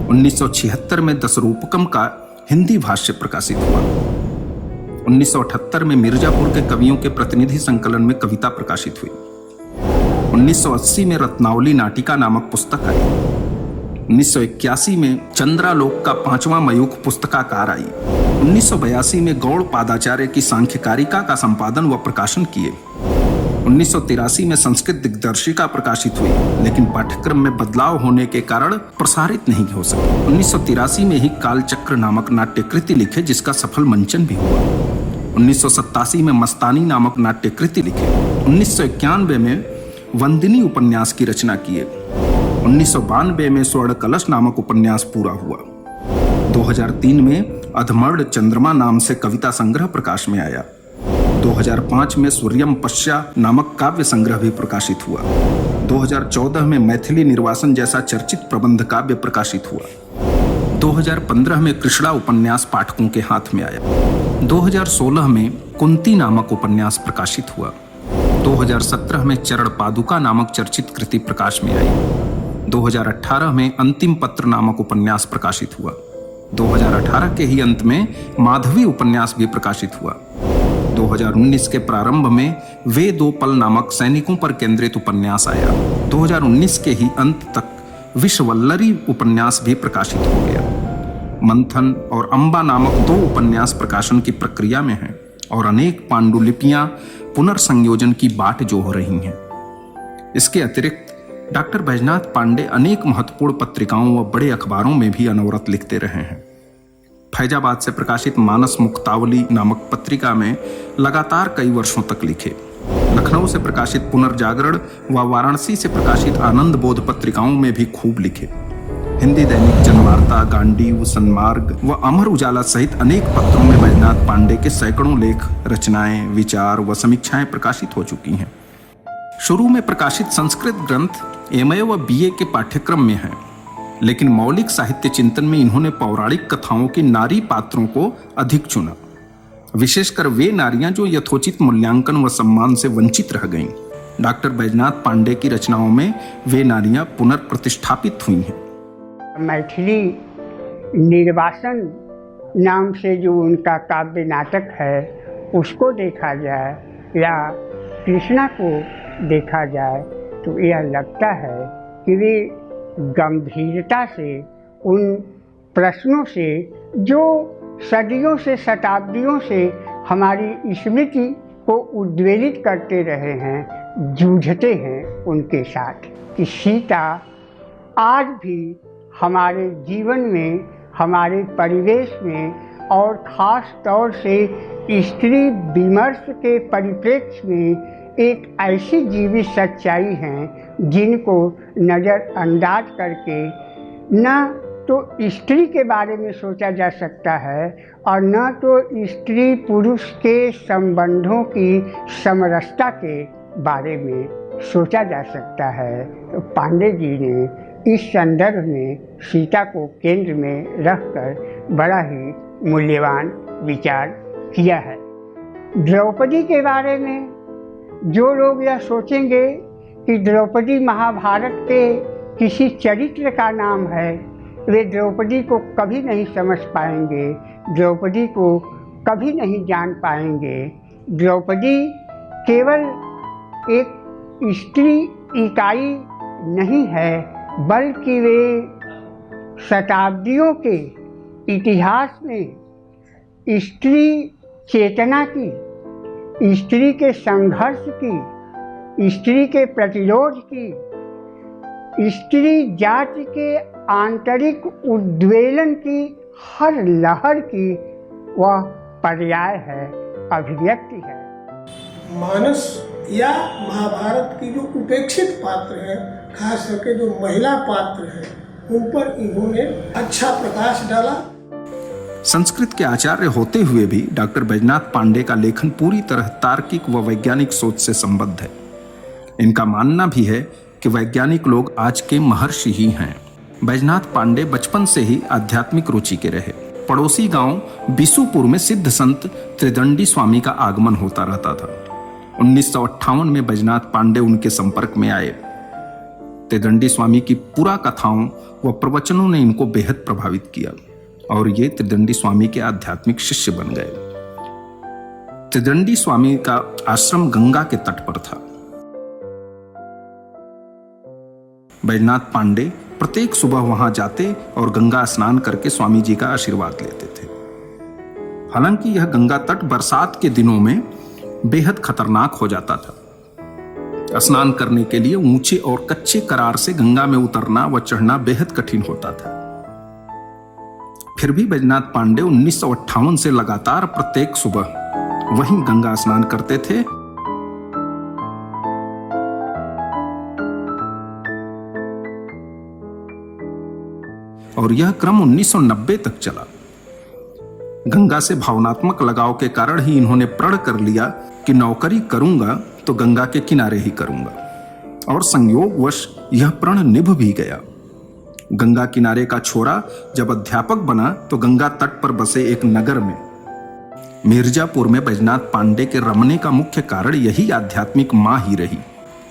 1976 में दशरूपकम का हिंदी भाष्य प्रकाशित हुआ। 1978 में मिर्जापुर के कवियों के प्रतिनिधि संकलन में कविता प्रकाशित हुई। 1980 में रत्नावली नाटिका नामक पुस्तक आई। 1981 में चंद्रालोक का 5वां मयूख पुस्तकाकार आई। 1982 में गौड़ पादाचार्य की सांख्यकारिका का संपादन व प्रकाशन किए। 1983 में संस्कृत दिग्दर्शिका प्रकाशित हुई, लेकिन पाठ्यक्रम में बदलाव होने के कारण प्रसारित नहीं हो सकी। 1983 में ही कालचक्र नामक नाट्यकृति लिखे, जिसका सफल मंचन भी हुआ। 1987 में मस्तानी नामक नाट्यकृति लिखे। 1991 में वंदिनी उपन्यास की रचना किए। 1992 में स्वर्ण कलश नामक उपन्यास पूरा हुआ। 2003 में अधमर्ड चंद्रमा नाम से कविता संग्रह प्रकाश में आया। 2005 में सूर्यम पश्या नामक काव्य संग्रह भी प्रकाशित हुआ। 2014 में मैथिली निर्वासन जैसा चर्चित प्रबंध काव्य प्रकाशित हुआ। 2015 में कृष्णा उपन्यास पाठकों के हाथ में आया। 2016 में कुंती नामक उपन्यास प्रकाशित हुआ। 2017 में चरण पादुका नामक चर्चित कृति प्रकाश में आई। 2018 में अंतिम पत्र नामक उपन्यास प्रकाशित हुआ। 2018 के ही अंत में माधवी उपन्यास भी प्रकाशित हुआ। 2019 के प्रारंभ में वे दो पल नामक सैनिकों पर केंद्रित उपन्यास आया। 2019 के ही अंत तक विश्ववल्लरी उपन्यास भी प्रकाशित हो गया। मंथन और अंबा नामक 2 उपन्यास प्रकाशन की प्रक्रिया में हैं और अनेक पांडुलिपियां पुनर्संयोजन की बाट जोह रही हैं। इसके अतिरिक्त डॉक्टर बैजनाथ पांडे अनेक महत्वपूर्ण पत्रिकाओं व बड़े अखबारों में भी अनवरत लिखते रहे हैं। फैजाबाद से प्रकाशित मानस मुक्तावली नामक पत्रिका में लगातार कई वर्षों तक लिखे। लखनऊ से प्रकाशित पुनर्जागरण व वाराणसी से प्रकाशित आनंद बोध पत्रिकाओं में भी खूब लिखे। हिंदी दैनिक जनवार्ता, गांडीव, सन्मार्ग व अमर उजाला सहित अनेक पत्रों में बैजनाथ पांडे के सैकड़ों लेख, रचनाएं, विचार व समीक्षाएं प्रकाशित हो चुकी हैं। शुरू में प्रकाशित संस्कृत ग्रंथ MA व BA के पाठ्यक्रम में हैं, लेकिन मौलिक साहित्य चिंतन में इन्होंने पौराणिक कथाओं के नारी पात्रों को अधिक चुना, विशेषकर वे नारियां जो यथोचित मूल्यांकन व सम्मान से वंचित रह गईं। डॉक्टर बैजनाथ पांडे की रचनाओं में वे नारियां पुनर्प्रतिष्ठापित हुई हैं। मैथिली निर्वासन नाम से जो उनका काव्य नाटक है उसको देखा जाए या कृष्णा को देखा जाए तो यह लगता है कि वे गंभीरता से उन प्रश्नों से जो सदियों से शताब्दियों से हमारी स्मृति को उद्वेलित करते रहे हैं, जूझते हैं उनके साथ कि सीता आज भी हमारे जीवन में, हमारे परिवेश में और ख़ास तौर से स्त्री विमर्श के परिप्रेक्ष्य में एक ऐसी जीवित सच्चाई हैं जिनको नज़रअंदाज करके न तो स्त्री के बारे में सोचा जा सकता है और न तो स्त्री पुरुष के संबंधों की समरसता के बारे में सोचा जा सकता है। तो पांडे जी ने इस संदर्भ में सीता को केंद्र में रखकर बड़ा ही मूल्यवान विचार किया है। द्रौपदी के बारे में जो लोग यह सोचेंगे कि द्रौपदी महाभारत के किसी चरित्र का नाम है, वे द्रौपदी को कभी नहीं समझ पाएंगे, द्रौपदी को कभी नहीं जान पाएंगे। द्रौपदी केवल एक स्त्री इकाई नहीं है, बल्कि वे शताब्दियों के इतिहास में स्त्री चेतना की, स्त्री के संघर्ष की, स्त्री के प्रतिरोध की, स्त्री जाति के आंतरिक उद्वेलन की हर लहर की वह पर्याय है, अभिव्यक्ति है। मानस या महाभारत की जो उपेक्षित पात्र है, खास करके जो महिला पात्र है, उन पर इन्होंने अच्छा प्रकाश डाला। संस्कृत के आचार्य होते हुए भी डॉक्टर बैजनाथ पांडे का लेखन पूरी तरह तार्किक व वैज्ञानिक सोच से संबद्ध है। इनका मानना भी है कि वैज्ञानिक लोग आज के महर्षि ही हैं। बैजनाथ पांडे बचपन से ही आध्यात्मिक रुचि के रहे। पड़ोसी गांव बिशुपुर में सिद्ध संत त्रिदंडी स्वामी का आगमन होता रहता था। 1958 में बैजनाथ पांडे उनके संपर्क में आए। त्रिदंडी स्वामी की पुरा कथाओं व प्रवचनों ने इनको बेहद प्रभावित किया और ये त्रिदंडी स्वामी के आध्यात्मिक शिष्य बन गए। त्रिदंडी स्वामी का आश्रम गंगा के तट पर था। बैजनाथ पांडे प्रत्येक सुबह वहां जाते और गंगा स्नान करके स्वामी जी का आशीर्वाद लेते थे। हालांकि यह गंगा तट बरसात के दिनों में बेहद खतरनाक हो जाता था। स्नान करने के लिए ऊंचे और कच्चे करार से गंगा में उतरना व चढ़ना बेहद कठिन होता था। फिर भी बैजनाथ पांडे 1958 से लगातार प्रत्येक सुबह वहीं गंगा स्नान करते थे। और यह क्रम 1990 तक चला। गंगा से भावनात्मक लगाव के कारण ही इन्होंने प्रण कर लिया कि नौकरी करूंगा तो गंगा के किनारे ही करूंगा, और संयोगवश यह प्रण निभ भी गया। गंगा किनारे का छोरा जब अध्यापक बना तो गंगा तट पर बसे एक नगर में मिर्जापुर में बैजनाथ पांडे के रमने का मुख्य कारण यही आध्यात्मिक मां ही रही।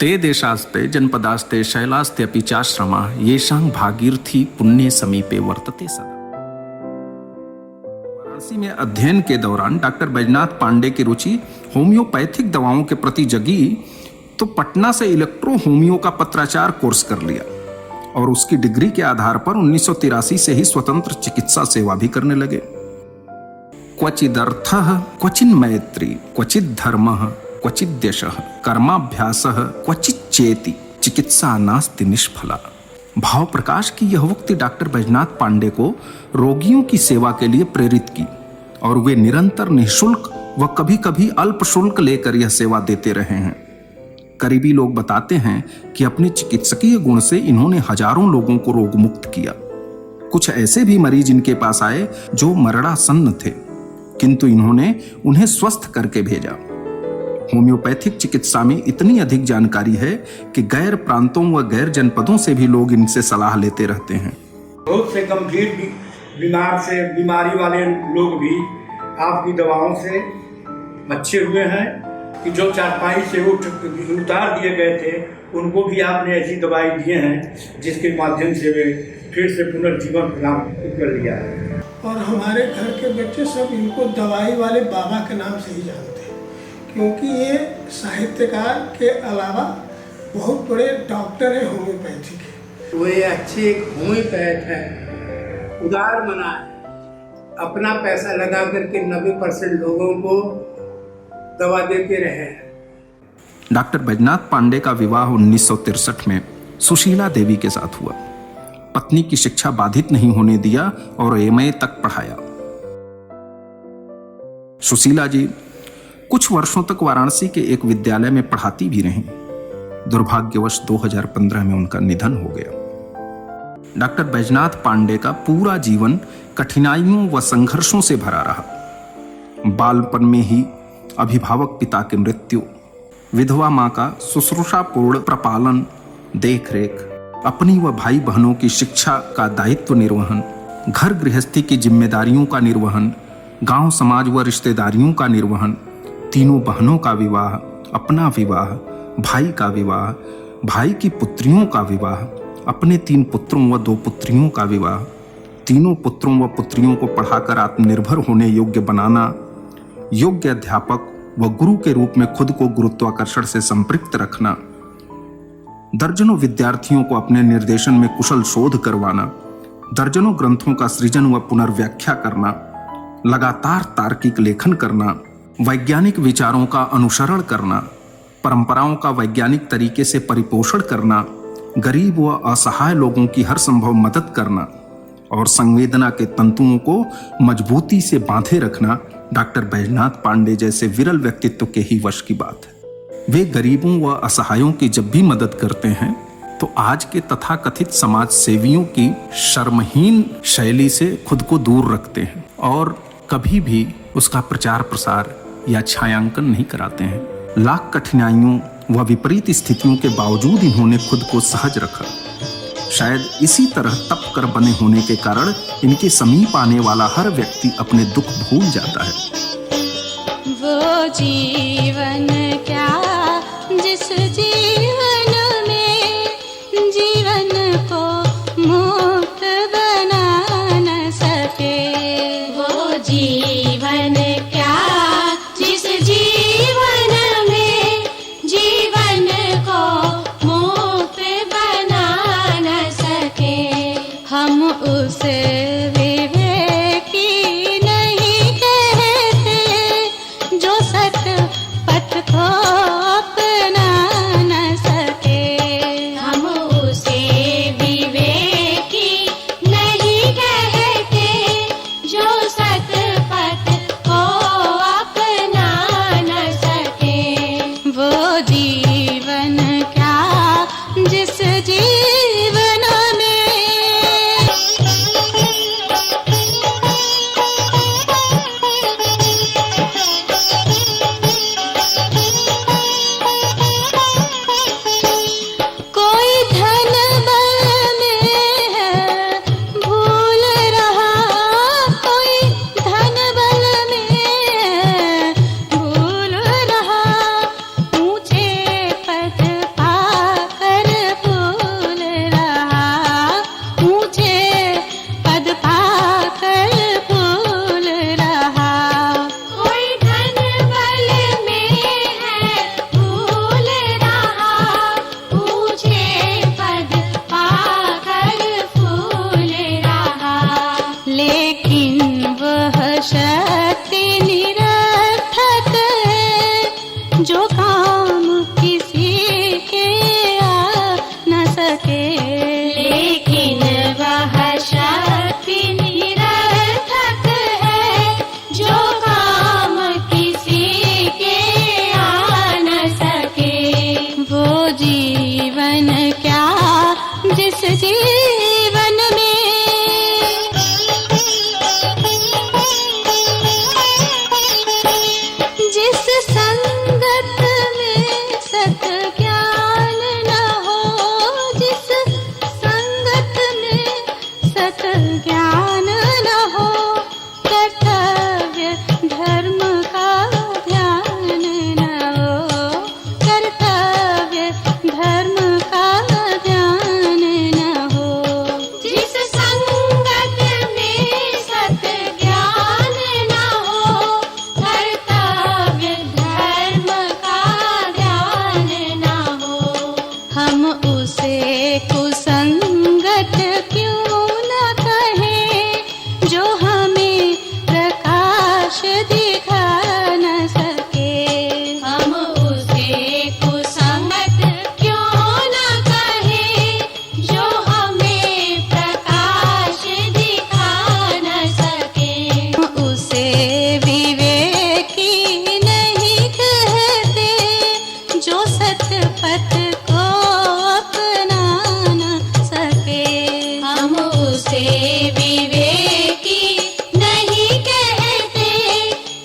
ते देशास्ते जनपदास्ते शैलास्ते अपि चाश्रमा येषां भागीरथी पुण्य समीपे वर्तते सदा। वाराणसी में अध्ययन के दौरान डॉक्टर बैजनाथ पांडे की रुचि होम्योपैथिक दवाओं के प्रति जगी तो पटना से इलेक्ट्रो होम्यो का पत्राचार कोर्स कर लिया और उसकी डिग्री के आधार पर 1983 से ही स्वतंत्र चिकित्सा सेवा भी करने लगे। क्वचिदर्थः क्वचिन् मैत्री क्वचित् धर्मः क्वचित् द्यशः कर्माभ्यासः क्वचित् चेति चिकित्सा नास्ति निष्फला। भाव प्रकाश की यह उक्ति डॉक्टर बैजनाथ पांडे को रोगियों की सेवा के लिए प्रेरित की और वे निरंतर निःशुल्क व कभी कभी अल्प शुल्क लेकर यह सेवा देते रहे हैं। करीबी लोग बताते हैं कि अपने चिकित्सकीय गुण से इन्होंने हजारों लोगों को रोग मुक्त किया। कुछ ऐसे भी मरीज इनके पास आए जो मरणासन्न थे, किंतु इन्होंने उन्हें स्वस्थ करके भेजा। होम्योपैथिक चिकित्सा में इतनी अधिक जानकारी है कि गैर प्रांतों व गैर जनपदों से भी लोग इनसे सलाह लेते रहते हैं। बहुत से गंभीर बीमारी वाले लोग भी आपकी दवाओं से अच्छे हुए हैं कि जो चारपाई से उतार दिए गए थे उनको भी आपने ऐसी दवाई दिए हैं जिसके माध्यम से वे फिर से पुनर्जीवन प्रदान कर लिया है। और हमारे घर के बच्चे सब इनको दवाई वाले बाबा के नाम से ही जानते हैं, क्योंकि ये साहित्यकार के अलावा बहुत बड़े डॉक्टर हैं होम्योपैथी के। वो अच्छे एक होम्योपैथ है, उदार मना है, अपना पैसा लगा करके 90% लोगों को दवा देते रहे। डॉक्टर बैजनाथ पांडे का विवाह 1963 में सुशीला देवी के साथ हुआ। पत्नी की शिक्षा बाधित नहीं होने दिया और एमए तक पढ़ाया। सुशीला जी कुछ वर्षों तक वाराणसी के एक विद्यालय में पढ़ाती भी रहीं। दुर्भाग्यवश 2015 में उनका निधन हो गया। डॉक्टर बैजनाथ पांडे का पूरा जीवन कठिनाइयों व संघर्षों से भरा रहा। बालपन में ही अभिभावक पिता की मृत्यु, विधवा मां का शुश्रूषापूर्ण प्रपालन, देखरेख, अपनी व भाई बहनों की शिक्षा का दायित्व निर्वहन, घर गृहस्थी की जिम्मेदारियों का निर्वहन, गांव समाज व रिश्तेदारियों का निर्वहन, तीनों बहनों का विवाह, अपना विवाह, भाई का विवाह, भाई की पुत्रियों का विवाह, अपने 3 पुत्रों व 2 पुत्रियों का विवाह, तीनों पुत्रों व पुत्रियों को पढ़ाकर आत्मनिर्भर होने योग्य बनाना, योग्य अध्यापक व गुरु के रूप में खुद को गुरुत्वाकर्षण से संपृक्त रखना, दर्जनों विद्यार्थियों को अपने निर्देशन में कुशल शोध करवाना, दर्जनों ग्रंथों का सृजन व पुनर्व्याख्या करना, लगातार तार्किक लेखन करना, वैज्ञानिक विचारों का अनुसरण करना, परंपराओं का वैज्ञानिक तरीके से परिपोषण करना, गरीब व असहाय लोगों की हर संभव मदद करना और संवेदना के तंतुओं को मजबूती से बांधे रखना डॉक्टर बैजनाथ पांडे जैसे विरल व्यक्तित्व के ही वश की बात है। वे गरीबों व असहायों की जब भी मदद करते हैं तो आज के तथाकथित समाज सेवियों की शर्महीन शैली से खुद को दूर रखते हैं और कभी भी उसका प्रचार प्रसार या छायांकन नहीं कराते हैं। लाख कठिनाइयों व विपरीत स्थितियों के बावजूद इन्होंने खुद को सहज रखा। शायद इसी तरह तप कर बने होने के कारण इनके समीप आने वाला हर व्यक्ति अपने दुख भूल जाता है। वो जीवन क्या जिस जीवन में जीवन को मुक्त बना न सके, वो जीवन क्या जिस जीवन में जीवन को मुक्त बना न सके, हम उसे विवेकी नहीं कहते जो सत पथ को अपना न सके, हम उसे विवेकी नहीं कहते जो सत पथ को अपना न सके, वो जीवन क्या जिस जीवन में कोई धन बल में है भूल रहा, कोई धन बल में है भूल रहा, ऊंचे पद पाकर भूल रहा, ऊंचे पद पाकर भूल रहा, कोई धन बल में है भूल रहा, ऊंचे पद पाकर भूल रहा, लेकिन वह शक्ति निरर्थक है जो काम किसी के आ न सके, लेकिन वह शक्ति निरर्थक है जो काम किसी के आ न सके, वो जीवन क्या जिस जीवन में जिस संगत में सत ज्ञान न हो, जिस संगत में सत ज्ञान न हो, कर्तव्य धर्म का ध्यान न हो, कर्तव्य धर्म का ध्यान न हो, जिस संगत में सत ज्ञान न हो, कर्तव्य धर्म का ध्यान न हो, हम उसे कुसंगत क्यों न कहें जो हमें प्रकाश दिखा न सके, हम उसे कुसंगत क्यों न कहें जो हमें प्रकाश दिखा न सके, हम उसे विवेकी नहीं कहते जो सत पथ को अपना न सके, हम उसे विवेकी नहीं कहते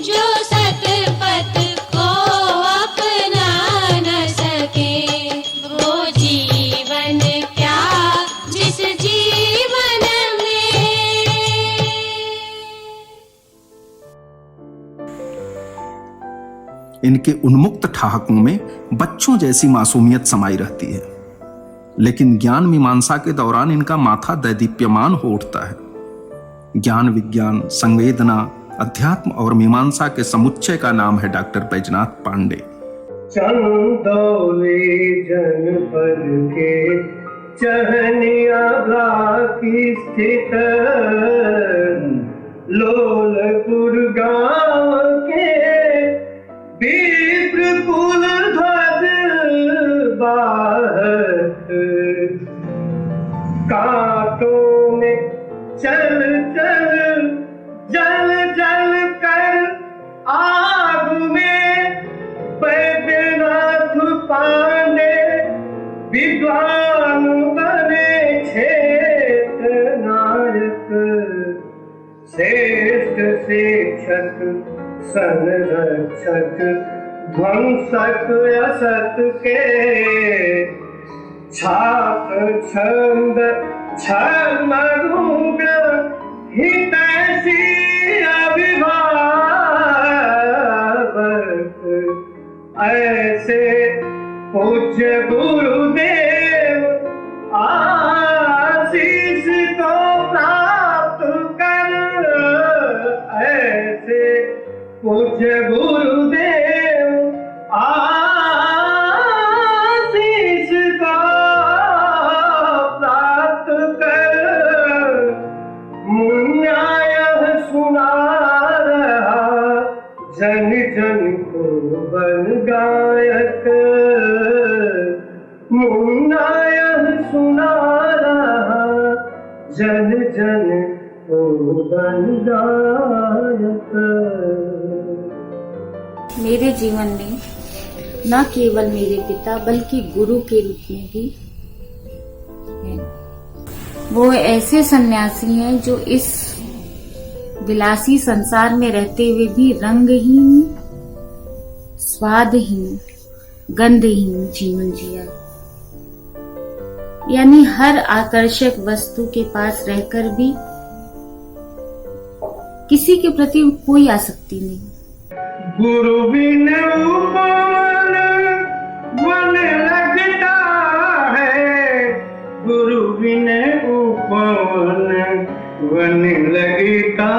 जो सत पथ को अपना न सके, वो जीवन क्या जिस जीवन में इनके उन्मुक्त ठहाकों में बच्चों जैसी मासूमियत समाई रहती है, लेकिन ज्ञान मीमांसा के दौरान इनका माथा दैदीप्यमान हो उठता है। ज्ञान विज्ञान संवेदना अध्यात्म और मीमांसा के समुच्चय का नाम है डॉक्टर बैजनाथ पांडे। चंदौली जनपद के चहनिया की स्थित लोलपुर गांव के विप्र कुल ध्वज बाहत कांटों में चल चल जल जल कर आग में बैद्यनाथ पांडे विद्वान बने क्षेत्र नायक श्रेष्ठ शिक्षक संरक्षक ध्वंसक असत के छात्र छंद छर्मरूग हितैषी अभिभावक ऐसे पूज्य गुरुदेव आशीष को प्राप्त कर ऐसे पूज्य गुरुदेव आशीष को प्राप्त कर मुन्याय सुना रहा जन जन को बन गायक मुन्नाय सुना रहा जन जन को बन गायक। मेरे जीवन में न केवल मेरे पिता बल्कि गुरु के रूप में भी हैं। वो ऐसे सन्यासी हैं जो इस विलासी संसार में रहते हुए भी रंगहीन, स्वादहीन, गंधहीन जीवन जिया, यानी हर आकर्षक वस्तु के पास रहकर भी किसी के प्रति कोई आसक्ति नहीं। गुरु बिन उपवन वन लगता है, गुरु बिन उपवन वन लगता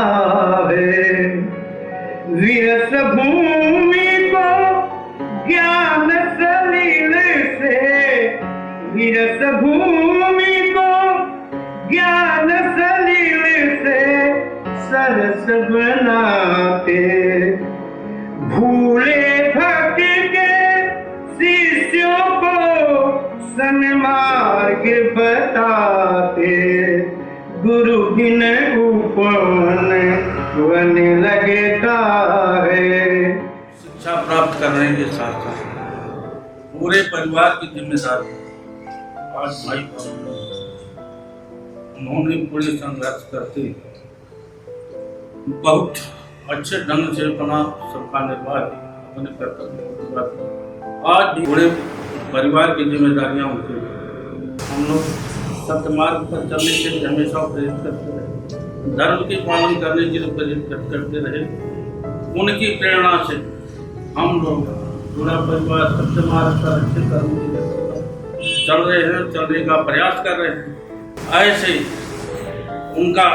है। विरस भूमि को ज्ञान सलील से, विरस भूमि को ज्ञान सलील से सरस बनाते। भूले भटके शिष्यों को सन्मार्ग बताते। गुरु बिन उपवन वन लगता है। शिक्षा प्राप्त करने के साथ साथ पूरे परिवार की जिम्मेदारी आज भाई उन्होंने पूरे संघर्ष करते बहुत अच्छे ढंग से अपना सबका निर्वाह अपने कर्तव्य पूरा किया। आज भी पूरे परिवार की जिम्मेदारियां उनके हम लोग सत्य मार्ग पर चलने के लिए हमेशा प्रेरित करते रहे, धर्म के पालन करने के लिए प्रेरित करते रहे। उनकी प्रेरणा से हम लोग पूरा परिवार सत्य मार्ग पर अच्छे कर्म के लिए चल रहे हैं, चलने का प्रयास कर रहे हैं। ऐसे उनका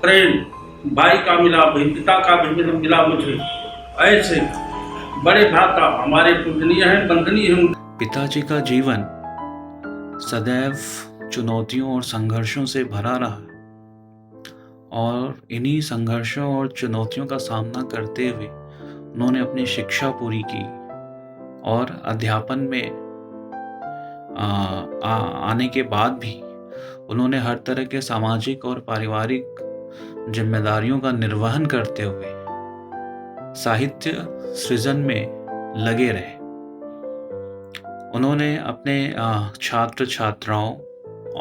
प्रेम भाई का मिला, पिता का भी मिला मुझे। ऐसे बड़े भ्राता हमारे पूजनीय हैं, वंदनीय हैं। पिताजी का जीवन सदैव चुनौतियों और संघर्षों से भरा रहा और इन्हीं संघर्षों और चुनौतियों का सामना करते हुए उन्होंने अपनी शिक्षा पूरी की और अध्यापन में आने के बाद भी उन्होंने हर तरह के सामाजिक और पारिवारिक जिम्मेदारियों का निर्वहन करते हुए साहित्य सृजन में लगे रहे। उन्होंने अपने छात्र छात्राओं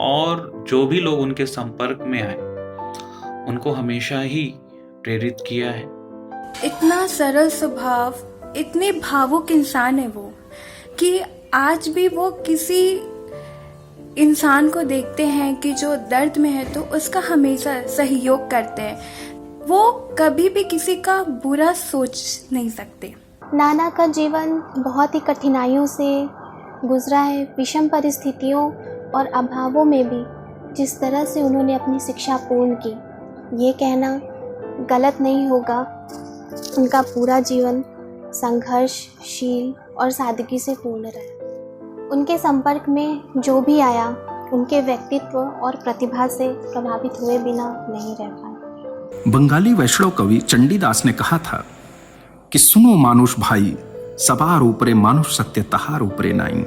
और जो भी लोग उनके संपर्क में आए उनको हमेशा ही प्रेरित किया है। इतना सरल स्वभाव, इतने भावुक इंसान है वो कि आज भी वो किसी इंसान को देखते हैं कि जो दर्द में है तो उसका हमेशा सहयोग करते हैं। वो कभी भी किसी का बुरा सोच नहीं सकते। नाना का जीवन बहुत ही कठिनाइयों से गुजरा है। विषम परिस्थितियों और अभावों में भी जिस तरह से उन्होंने अपनी शिक्षा पूर्ण की, ये कहना गलत नहीं होगा। उनका पूरा जीवन संघर्षशील और सादगी से पूर्ण रहा। उनके संपर्क में जो भी आया उनके व्यक्तित्व और प्रतिभा से प्रभावित हुए बिना नहीं रह पाए। बंगाली वैष्णव कवि चंडीदास ने कहा था कि सुनो मानुष भाई, सबार ऊपरे मानुष सत्य तहार ऊपरे नाई।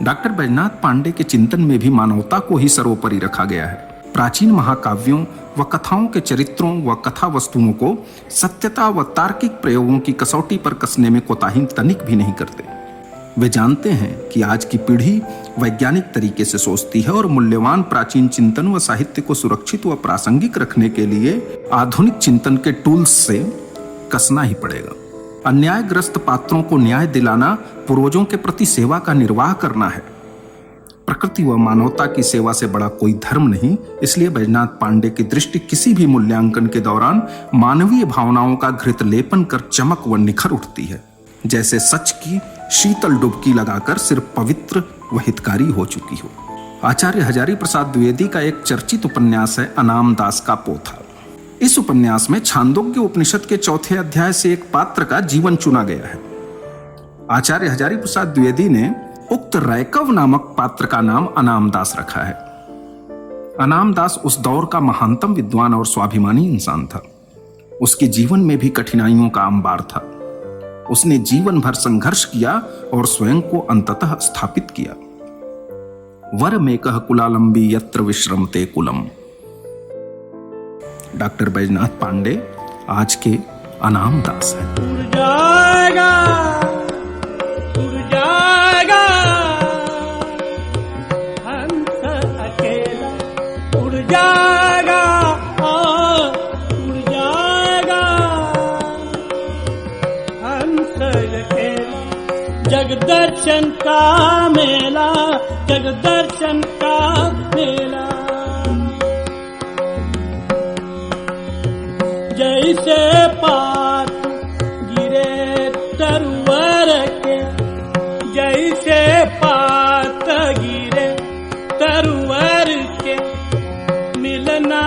डॉक्टर बैजनाथ पांडे के चिंतन में भी मानवता को ही सर्वोपरि रखा गया है। प्राचीन महाकाव्यों व कथाओं के चरित्रों व कथा वस्तुओं को सत्यता व तार्किक प्रयोगों की कसौटी पर कसने में कोताही तनिक भी नहीं करते। वे जानते हैं कि आज की पीढ़ी वैज्ञानिक तरीके से सोचती है और मूल्यवान प्राचीन चिंतन व साहित्य को सुरक्षित व प्रासंगिक रखने के लिए आधुनिक चिंतन के टूल्स से कसना ही पड़ेगा। अन्यायग्रस्त पात्रों को न्याय दिलाना पूर्वजों के प्रति सेवा का निर्वाह करना है। प्रकृति व मानवता की सेवा से बड़ा कोई धर्म नहीं। इसलिए बैजनाथ पांडे की दृष्टि किसी भी मूल्यांकन के दौरान मानवीय भावनाओं का घृत लेपन कर चमक व निखर उठती है, जैसे सच की शीतल डुबकी लगाकर सिर्फ पवित्र व हितकारी हो चुकी हो। आचार्य हजारी प्रसाद द्विवेदी का एक चर्चित उपन्यास है अनाम दास का पोथा। इस उपन्यास में छांदोग्य उपनिषद के 4थे अध्याय से एक पात्र का जीवन चुना गया है। आचार्य हजारी प्रसाद द्विवेदी ने उक्त रैकव नामक पात्र का नाम अनाम दास रखा है। अनाम दास उस दौर का महानतम विद्वान और स्वाभिमानी इंसान था। उसके जीवन में भी कठिनाइयों का अंबार था। उसने जीवन भर संघर्ष किया और स्वयं को अंततः स्थापित किया। वर में कह कुलालंबी यत्र विश्रमते कुलम। डॉक्टर बैजनाथ पांडे आज के अनाम दास हैं। उड़ जाएगा हंस अकेला, उड़ जाएगा उड़ जाएगा हंस अकेला। जगदर्शन का मेला, जगदर्शन का मेला। जैसे पात गिरे तरवर के, जैसे पात गिरे तरवर के, मिलना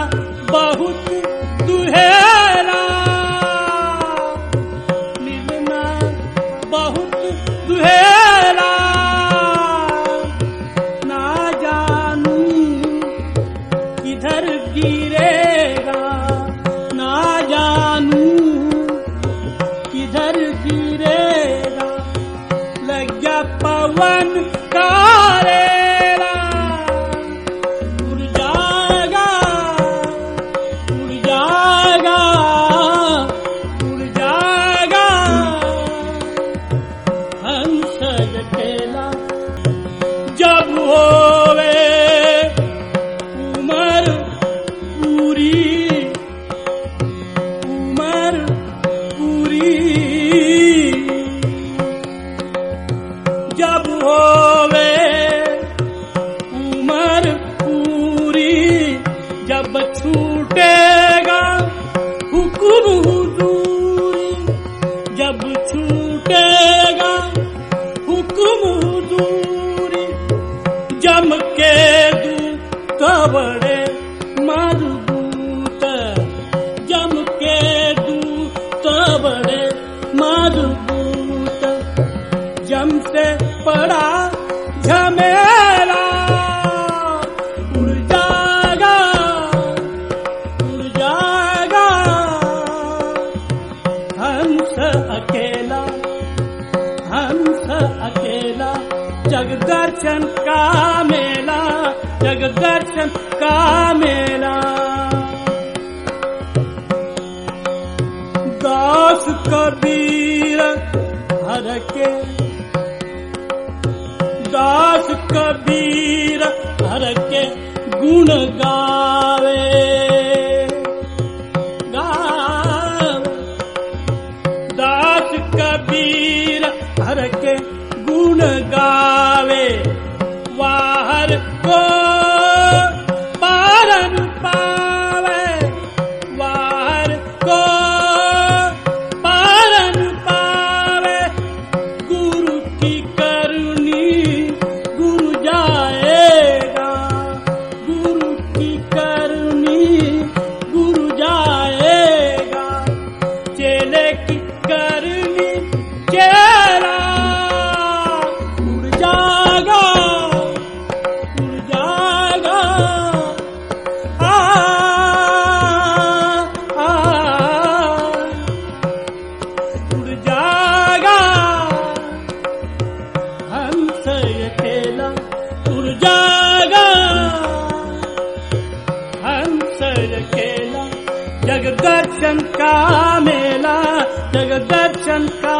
बहुत दुहेरा, मिलना बहुत दुहेरा। ना जानू किधर गिरेगा, ना जानू किधर गिरेगा। लग गया पवन का रेला, उड़ जाएगा उड़ जाएगा उड़ जाएगा हंस अकेला। जब होवे उमर पूरी, उमर पूरी। जब होवे उमर पूरी, जब छूटेगा हुक्म हुजूरी, जब छूटेगा हुक्म हुजूरी। जम के दूत बड़े मजबूत, जम के दूत बड़े मजबूत। जम से पड़ा झमेला, उड़ जाएगा हंस अकेला, हंस अकेला। जगदर्शन का मेला, जगदर्शन का मेला। दास कबीर हर के, दास कबीर हर के गुण गावे, गावे। दास कबीर हर के गुण गावे। वाहर को पारन पावे, वाहर को पारन पावे। गुरु की करुणी गुरु जाएगा, गुरु की करुणी गुरु जाएगा। चेले की करनी चेला, उड़ जाएगा दर्शन का मेला, जगत दर्शन का